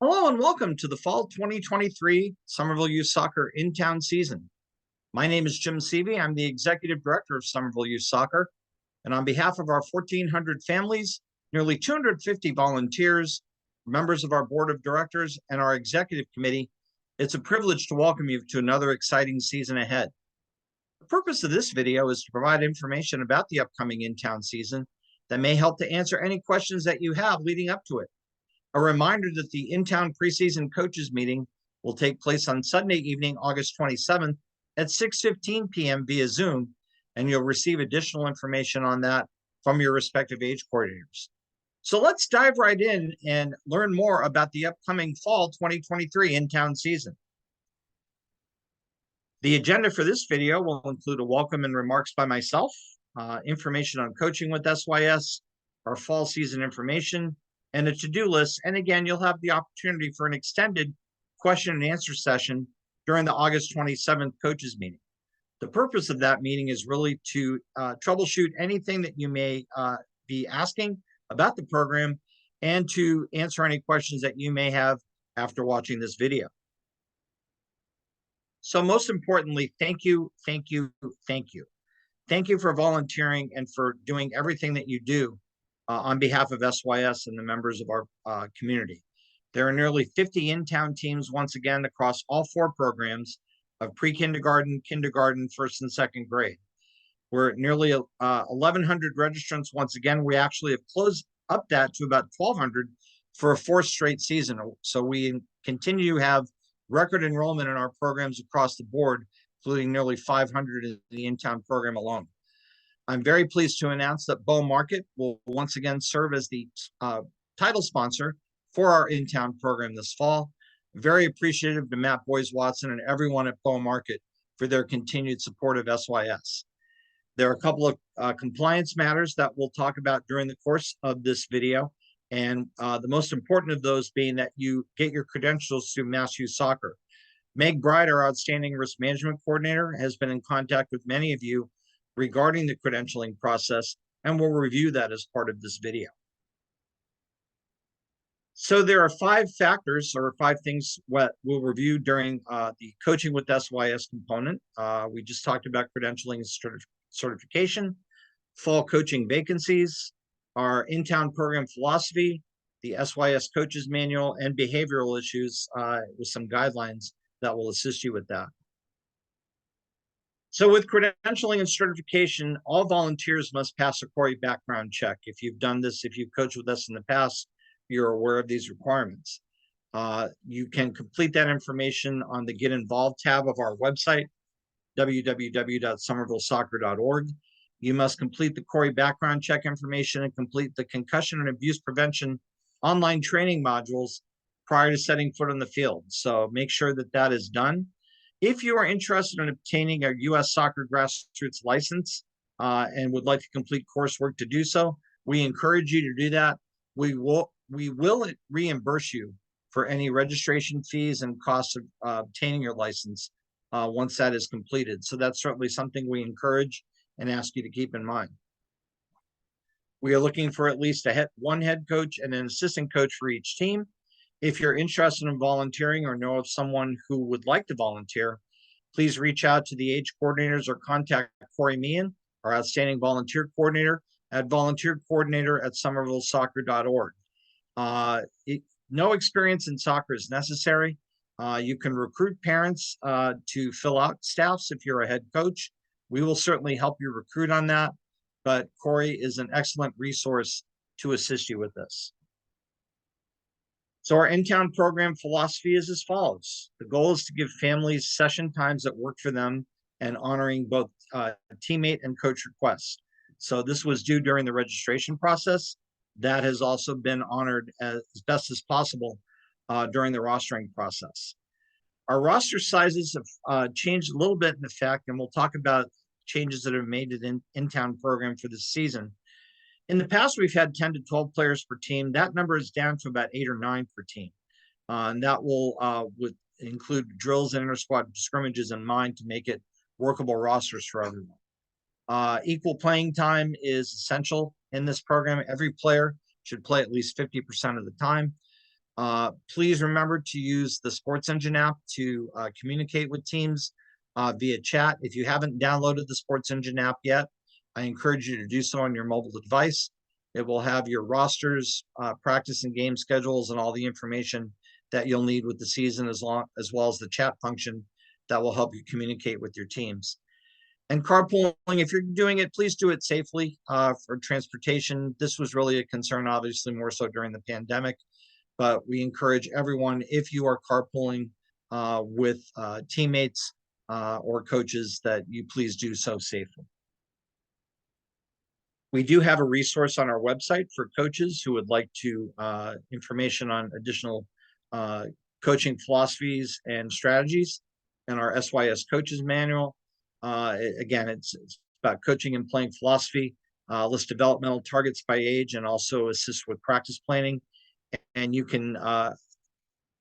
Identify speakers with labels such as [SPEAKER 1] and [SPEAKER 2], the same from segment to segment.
[SPEAKER 1] Hello and welcome to the fall 2023 Somerville Youth Soccer in-town season. My name is Jim Seavey. I'm the Executive Director of Somerville Youth Soccer. And on behalf of our 1,400 families, nearly 250 volunteers, members of our Board of Directors, and our Executive Committee, it's a privilege to welcome you to another exciting season ahead. The purpose of this video is to provide information about the upcoming in-town season that may help to answer any questions that you have leading up to it. A reminder that the in-town preseason coaches meeting will take place on Sunday evening, August 27th at 6:15 p.m. via Zoom, and you'll receive additional information on that from your respective age coordinators. So let's dive right in and learn more about the upcoming fall 2023 in-town season. The agenda for this video will include a welcome and remarks by myself, information on coaching with SYS, our fall season information, and a to-do list. And again, you'll have the opportunity for an extended question and answer session during the August 27th coaches meeting. The purpose of that meeting is really to troubleshoot anything that you may be asking about the program and to answer any questions that you may have after watching this video. So most importantly, thank you, thank you, thank you. Thank you for volunteering and for doing everything that you do on behalf of SYS and the members of our community. There are nearly 50 in-town teams, once again, across all four programs of pre-kindergarten, kindergarten, first and second grade. We're at nearly 1,100 registrants. Once again, we actually have closed up that to about 1,200 for a fourth straight season. So we continue to have record enrollment in our programs across the board, including nearly 500 in the in-town program alone. I'm very pleased to announce that Bow Market will once again serve as the title sponsor for our in-town program this fall. Very appreciative to Matt Boyes-Watson and everyone at Bow Market for their continued support of SYS. There are a couple of compliance matters that we'll talk about during the course of this video, and the most important of those being that you get your credentials through Mass Youth Soccer. Meg Bride, our Outstanding Risk Management Coordinator, has been in contact with many of you regarding the credentialing process, and we'll review that as part of this video. So there are 5 factors or 5 things what we'll review during the coaching with SYS component. We just talked about credentialing and certification, fall coaching vacancies, our in-town program philosophy, the SYS coaches manual, and behavioral issues with some guidelines that will assist you with that. So with credentialing and certification, all volunteers must pass a CORI background check. If you've done this, if you've coached with us in the past, you're aware of these requirements. You can complete that information on the Get Involved tab of our website, www.somervillesoccer.org. You must complete the CORI background check information and complete the concussion and abuse prevention online training modules prior to setting foot on the field. So make sure that that is done. If you are interested in obtaining a U.S. Soccer Grassroots license and would like to complete coursework to do so, we encourage you to do that. We will reimburse you for any registration fees and costs of obtaining your license once that is completed. So that's certainly something we encourage and ask you to keep in mind. We are looking for at least one head coach and an assistant coach for each team. If you're interested in volunteering or know of someone who would like to volunteer, please reach out to the age coordinators or contact Corey Meehan, our outstanding volunteer coordinator, at volunteercoordinator@somervillesoccer.org. No experience in soccer is necessary. You can recruit parents to fill out staffs if you're a head coach. We will certainly help you recruit on that, but Corey is an excellent resource to assist you with this. So our in-town program philosophy is as follows. The goal is to give families session times that work for them and honoring both teammate and coach requests. So this was due during the registration process. That has also been honored as best as possible during the rostering process. Our roster sizes have changed a little bit in effect, and we'll talk about changes that have made it in-town program for this season. In the past, we've had 10 to 12 players per team. That number is down to about 8 or 9 per team. And that will would include drills and inter-squad scrimmages in mind to make it workable rosters for everyone. Equal playing time is essential in this program. Every player should play at least 50% of the time. Please remember to use the Sports Engine app to communicate with teams via chat. If you haven't downloaded the Sports Engine app yet, I encourage you to do so on your mobile device. It will have your rosters, practice and game schedules, and all the information that you'll need with the season, as well as the chat function that will help you communicate with your teams. And carpooling, if you're doing it, please do it safely for transportation. This was really a concern, obviously, more so during the pandemic. But we encourage everyone, if you are carpooling with teammates or coaches, that you please do so safely. We do have a resource on our website for coaches who would like to information on additional coaching philosophies and strategies in our SYS Coaches Manual. Again, it's about coaching and playing philosophy, list developmental targets by age, and also assist with practice planning. And you can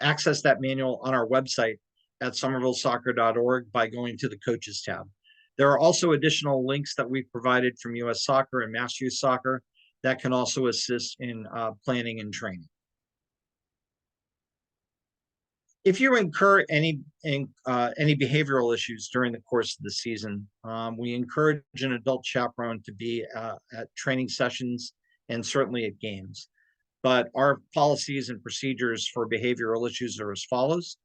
[SPEAKER 1] access that manual on our website at somervillesoccer.org by going to the Coaches tab. There are also additional links that we've provided from U.S. Soccer and Master Youth Soccer that can also assist in planning and training. If you incur any behavioral issues during the course of the season, we encourage an adult chaperone to be at training sessions and certainly at games. But our policies and procedures for behavioral issues are as follows.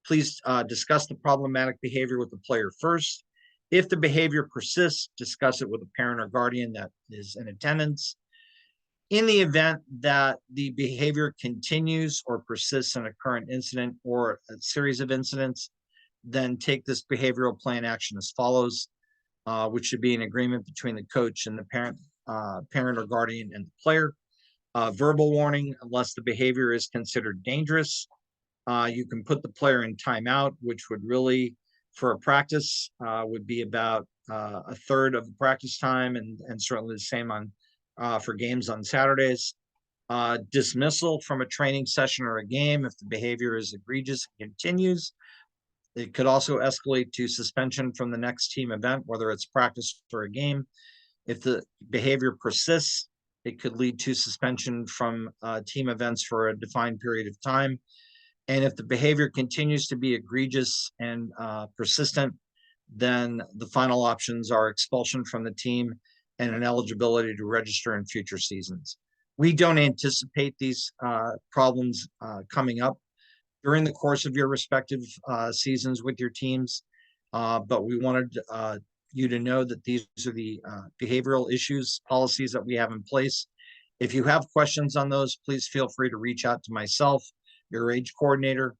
[SPEAKER 1] Please discuss the problematic behavior with the player first. If the behavior persists, discuss it with a parent or guardian that is in attendance. In the event that the behavior continues or persists in a current incident or a series of incidents, then take this behavioral plan action as follows, which should be an agreement between the coach and the parent or guardian and the player. Verbal warning, unless the behavior is considered dangerous. You can put the player in timeout, which would really, for a practice, would be about a third of the practice time, and certainly the same on for games on Saturdays. Dismissal from a training session or a game if the behavior is egregious and continues. It could also escalate to suspension from the next team event, whether it's practice or a game. If the behavior persists, it could lead to suspension from team events for a defined period of time. And if the behavior continues to be egregious and persistent, then the final options are expulsion from the team and an eligibility to register in future seasons. We don't anticipate these problems coming up during the course of your respective seasons with your teams, but we wanted you to know that these are the behavioral issues policies that we have in place. If you have questions on those, please feel free to reach out to myself, your age coordinator,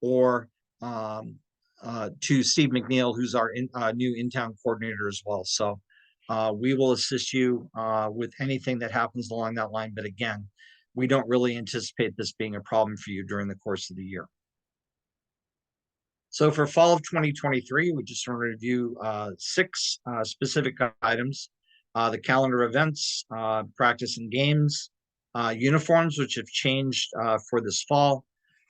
[SPEAKER 1] or to Steve McNeil, who's our new in-town coordinator as well. So we will assist you with anything that happens along that line. But again, we don't really anticipate this being a problem for you during the course of the year. So for fall of 2023, we just want to review 6 specific items. The calendar events, practice and games, uniforms, which have changed for this fall,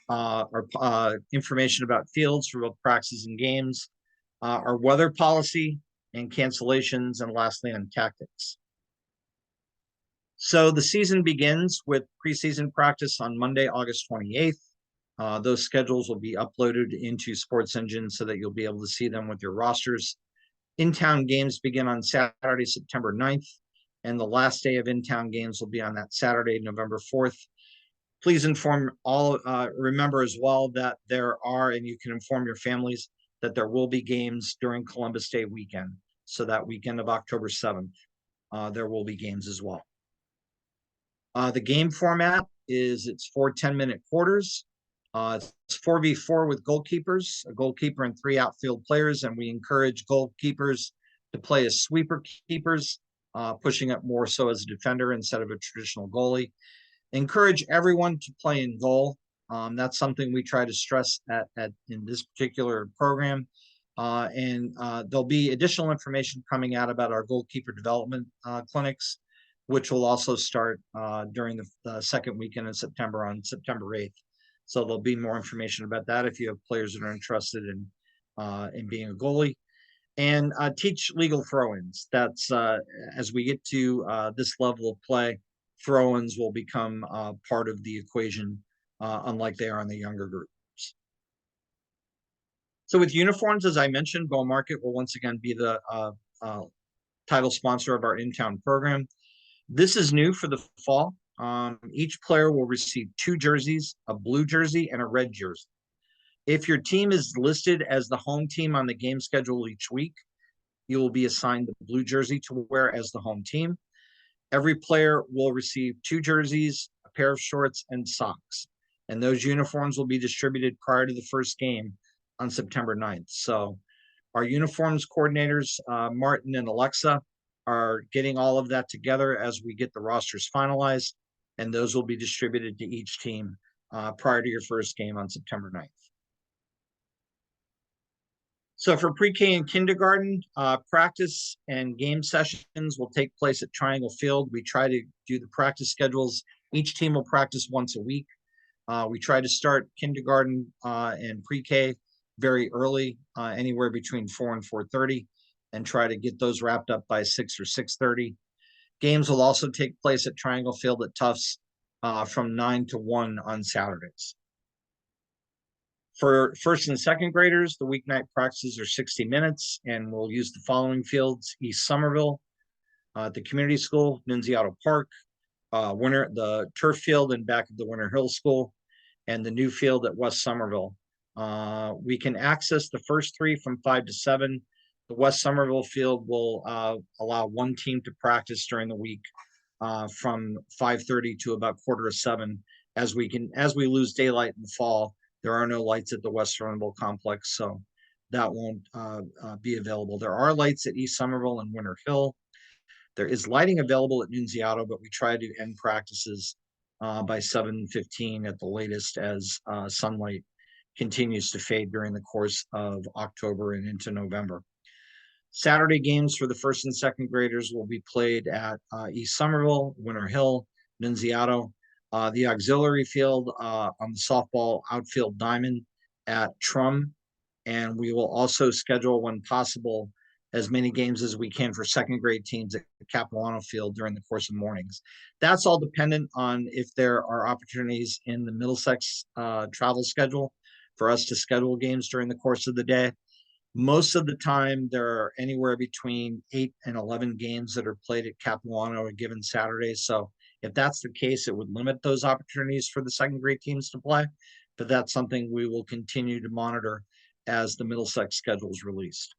[SPEAKER 1] our information about fields for both practices and games, our weather policy and cancellations, and lastly on tactics. So the season begins with preseason practice on Monday, August 28th. Those schedules will be uploaded into Sports Engine so that you'll be able to see them with your rosters. In-town games begin on Saturday, September 9th, and the last day of in-town games will be on that Saturday, November 4th. Please remember as well that there are, and you can inform your families, that there will be games during Columbus Day weekend. So that weekend of October 7th, there will be games as well. The game format is it's 4 10-minute quarters. It's 4v4 with goalkeepers, a goalkeeper and 3 outfield players, and we encourage goalkeepers to play as sweeper keepers, pushing up more so as a defender instead of a traditional goalie. Encourage everyone to play in goal. That's something we try to stress in this particular program. And there'll be additional information coming out about our goalkeeper development clinics, which will also start during the second weekend in September on September 8th. So there'll be more information about that if you have players that are interested in being a goalie. And teach legal throw-ins. That's as we get to this level of play, throw-ins will become part of the equation unlike they are in the younger groups. So with uniforms, as I mentioned, Bow Market will once again be the title sponsor of our in-town program. This is new for the fall. Each player will receive 2 jerseys, a blue jersey and a red jersey. If your team is listed as the home team on the game schedule each week, you will be assigned the blue jersey to wear as the home team. Every player will receive 2 jerseys, a pair of shorts, and socks. And those uniforms will be distributed prior to the first game on September 9th. So our uniforms coordinators, Martin and Alexa, are getting all of that together as we get the rosters finalized, and those will be distributed to each team prior to your first game on September 9th. So for pre-K and kindergarten, practice and game sessions will take place at Triangle Field. We try to do the practice schedules. Each team will practice once a week. We try to start kindergarten and pre-K very early, anywhere between 4 and 4:30, and try to get those wrapped up by 6 or 6:30. Games will also take place at Triangle Field at Tufts from 9 to 1 on Saturdays. For first and second graders, the weeknight practices are 60 minutes, and we'll use the following fields: East Somerville, at the community school, Nunziato Park, the turf field in back of the Winter Hill School, and the new field at West Somerville. We can access the first 3 from 5 to 7. The West Somerville field will allow 1 team to practice during the week from 5:30 to about 6:45. As we lose daylight in the fall, there are no lights at the West Somerville complex, so that won't be available. There are lights at East Somerville and Winter Hill. There is lighting available at Nunziato, but we try to end practices by 7:15 at the latest, as sunlight continues to fade during the course of October and into November. Saturday games for the first and second graders will be played at East Somerville, Winter Hill, Nunziato, the auxiliary field on the softball outfield diamond at Trum, and we will also schedule, when possible, as many games as we can for second grade teams at Capilano Field during the course of mornings. That's all dependent on if there are opportunities in the Middlesex travel schedule for us to schedule games during the course of the day. Most of the time, there are anywhere between 8 and 11 games that are played at Capilano a given Saturday. So if that's the case, it would limit those opportunities for the second grade teams to play. But that's something we will continue to monitor as the Middlesex schedule is released.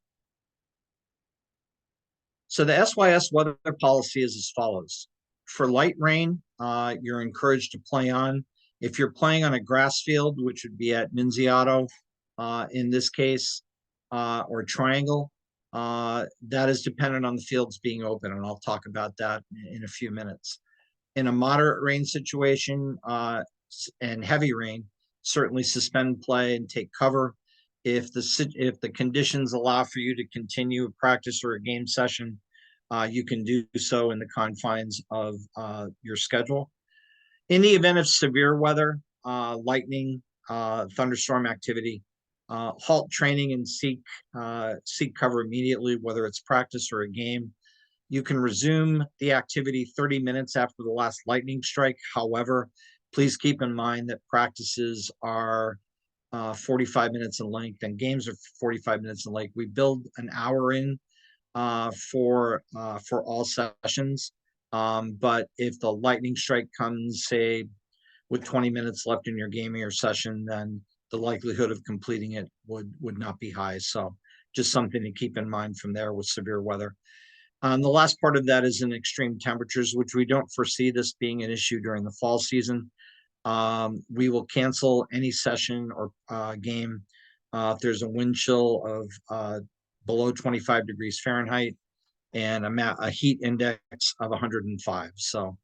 [SPEAKER 1] So the SYS weather policy is as follows. For light rain, you're encouraged to play on. If you're playing on a grass field, which would be at Nunziato in this case, or Triangle, that is dependent on the fields being open, and I'll talk about that in a few minutes. In a moderate rain situation and heavy rain, certainly suspend play and take cover. If the conditions allow for you to continue a practice or a game session, you can do so in the confines of your schedule. In the event of severe weather, lightning, thunderstorm activity, halt training and seek cover immediately, whether it's practice or a game. You can resume the activity 30 minutes after the last lightning strike. However, please keep in mind that practices are 45 minutes in length and games are 45 minutes in length. We build an hour in for all sessions. But if the lightning strike comes, say, with 20 minutes left in your game or your session, then the likelihood of completing it would not be high. So just something to keep in mind from there with severe weather. The last part of that is in extreme temperatures, which we don't foresee this being an issue during the fall season. We will cancel any session or game if there's a wind chill of below 25 degrees Fahrenheit and a heat index of 105. So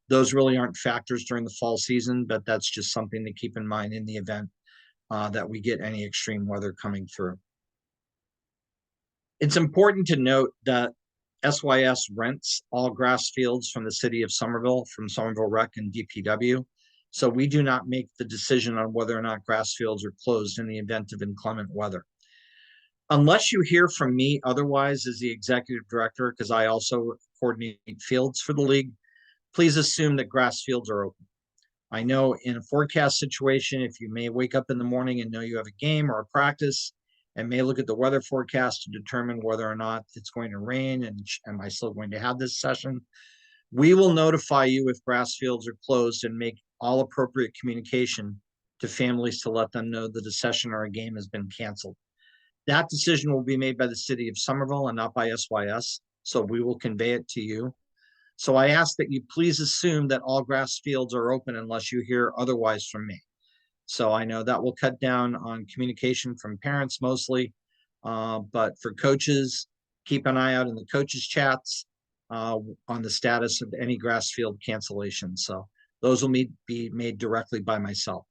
[SPEAKER 1] those really aren't factors during the fall season, but that's just something to keep in mind in the event that we get any extreme weather coming through. It's important to note that SYS rents all grass fields from the city of Somerville, from Somerville Rec and DPW. So we do not make the decision on whether or not grass fields are closed in the event of inclement weather. Unless you hear from me otherwise as the executive director, because I also coordinate fields for the league, please assume that grass fields are open. I know in a forecast situation, if you may wake up in the morning and know you have a game or a practice, and may look at the weather forecast to determine whether or not it's going to rain and am I still going to have this session. We will notify you if grass fields are closed and make all appropriate communication to families to let them know that a session or a game has been canceled. That decision will be made by the city of Somerville and not by SYS, so we will convey it to you. So I ask that you please assume that all grass fields are open unless you hear otherwise from me. So I know that will cut down on communication from parents mostly, but for coaches, keep an eye out in the coaches' chats on the status of any grass field cancellation. So those will be made directly by myself.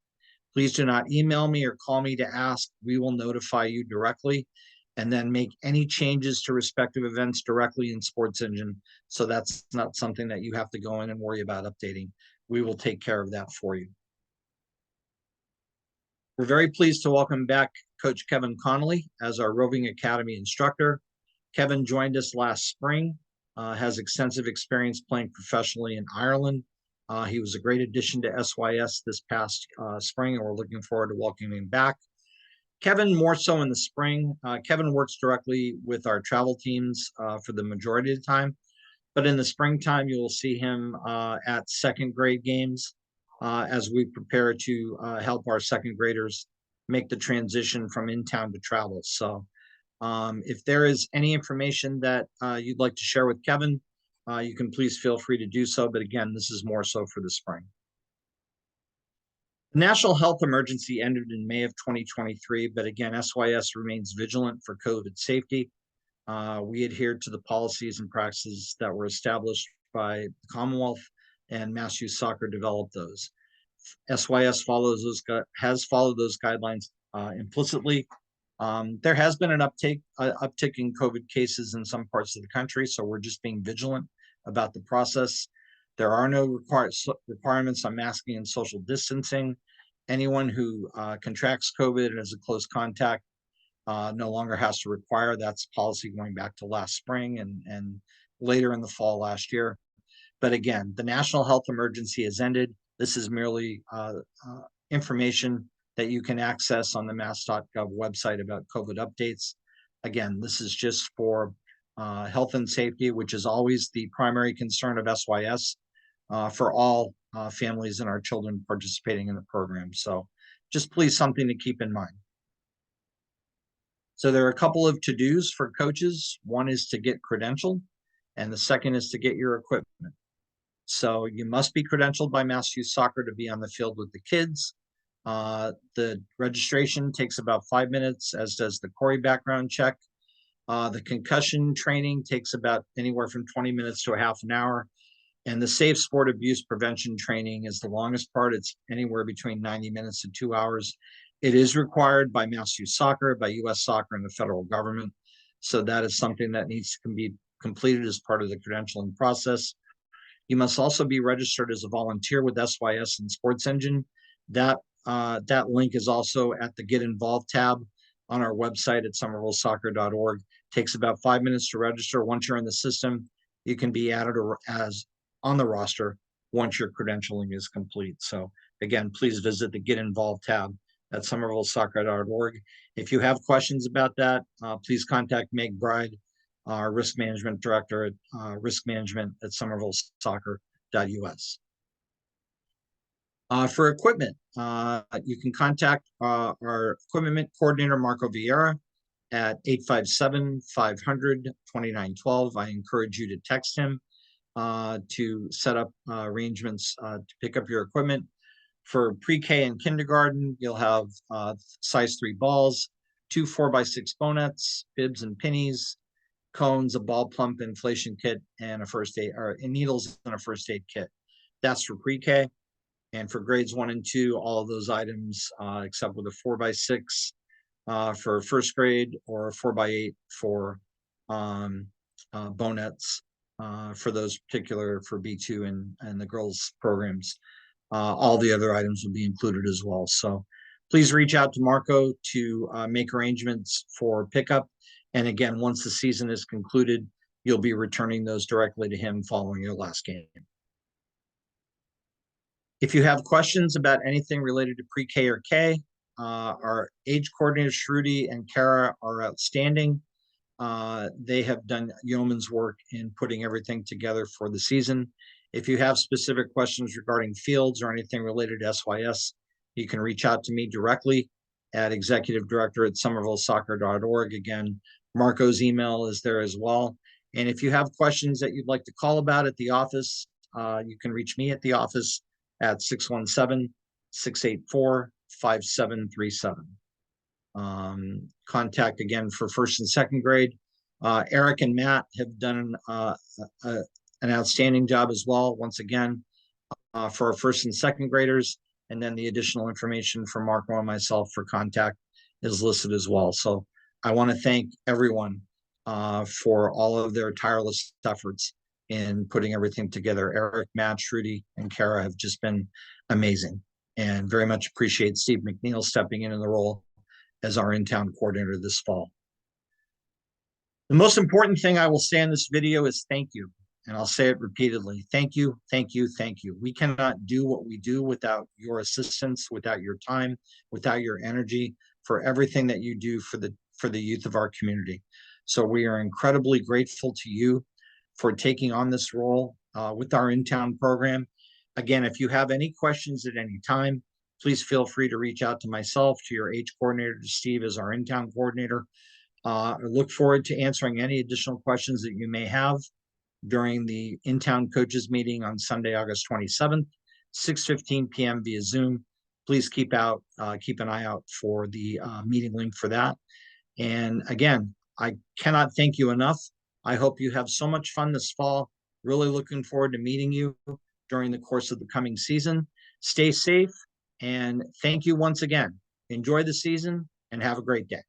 [SPEAKER 1] Please do not email me or call me to ask. We will notify you directly and then make any changes to respective events directly in Sports Engine. So that's not something that you have to go in and worry about updating. We will take care of that for you. We're very pleased to welcome back Coach Kevin Connolly as our Roving Academy instructor. Kevin joined us last spring, has extensive experience playing professionally in Ireland. He was a great addition to SYS this past spring, and we're looking forward to welcoming him back. Kevin, more so in the spring. Kevin works directly with our travel teams for the majority of the time, but in the springtime, you will see him at second grade games as we prepare to help our second graders make the transition from in-town to travel. So if there is any information that you'd like to share with Kevin, you can please feel free to do so. But again, this is more so for the spring. The national health emergency ended in May of 2023, but again, SYS remains vigilant for COVID safety. We adhered to the policies and practices that were established by the Commonwealth, and Mass Youth Soccer developed those. SYS has followed those guidelines implicitly. There has been an uptick in COVID cases in some parts of the country, so we're just being vigilant about the process. There are no requirements on masking and social distancing. Anyone who contracts COVID and is a close contact no longer has to require. That's policy going back to last spring and later in the fall last year. But again, the national health emergency has ended. This is merely information that you can access on the mass.gov website about COVID updates. Again, this is just for health and safety, which is always the primary concern of SYS for all families and our children participating in the program. So just please something to keep in mind. So there are a couple of to-dos for coaches. One is to get credentialed, and the second is to get your equipment. So you must be credentialed by Mass Youth Soccer to be on the field with the kids. The registration takes about 5 minutes, as does the Corey background check. The concussion training takes about anywhere from 20 minutes to a half an hour. And the safe sport abuse prevention training is the longest part. It's anywhere between 90 minutes to 2 hours. It is required by Mass Youth Soccer, by US Soccer, and the federal government. So that is something that needs to be completed as part of the credentialing process. You must also be registered as a volunteer with SYS and Sports Engine. That link is also at the Get Involved tab on our website at somervillesoccer.org. Takes about 5 minutes to register. Once you're in the system, you can be added as on the roster once your credentialing is complete. So again, please visit the Get Involved tab at somervillesoccer.org. If you have questions about that, please contact Meg Bride, our risk management director at risk management at somervillesoccer.us. For equipment, you can contact our equipment coordinator, Marco Vieira, at 857-500-2912. I encourage you to text him to set up arrangements to pick up your equipment. For pre-K and kindergarten, you'll have size 3 balls, 2 4x6 bonnets, bibs and pennies, cones, a ball pump inflation kit, and a first aid or needles and a first aid kit. That's for pre-K. And for grades 1 and 2, all of those items, except with a 4x6 for first grade or a 4x8 for bonnets for those particular for B2 and the girls programs. All the other items will be included as well. So please reach out to Marco to make arrangements for pickup. And again, once the season is concluded, you'll be returning those directly to him following your last game. If you have questions about anything related to pre-K or K, our age coordinators, Shruti and Kara, are outstanding. They have done yeoman's work in putting everything together for the season. If you have specific questions regarding fields or anything related to SYS, you can reach out to me directly at executive director@somervillesoccer.org. Again, Marco's email is there as well. And if you have questions that you'd like to call about at the office, you can reach me at the office at 617-684-5737. Contact again for first and second grade. Eric and Matt have done an outstanding job as well, once again, for our first and second graders. And then the additional information for Marco and myself for contact is listed as well. So I want to thank everyone for all of their tireless efforts in putting everything together. Eric, Matt, Shruti, and Kara have just been amazing, and very much appreciate Steve McNeil stepping in the role as our in-town coordinator this fall. The most important thing I will say in this video is thank you. And I'll say it repeatedly. Thank you, thank you, thank you. We cannot do what we do without your assistance, without your time, without your energy, for everything that you do for the youth of our community. So we are incredibly grateful to you for taking on this role with our in-town program. Again, if you have any questions at any time, please feel free to reach out to myself, to your age coordinator, to Steve as our in-town coordinator. I look forward to answering any additional questions that you may have during the in-town coaches meeting on Sunday, August 27th, 6:15 p.m. via Zoom. Please keep an eye out for the meeting link for that. And again, I cannot thank you enough. I hope you have so much fun this fall. Really looking forward to meeting you during the course of the coming season. Stay safe, and thank you once again. Enjoy the season and have a great day.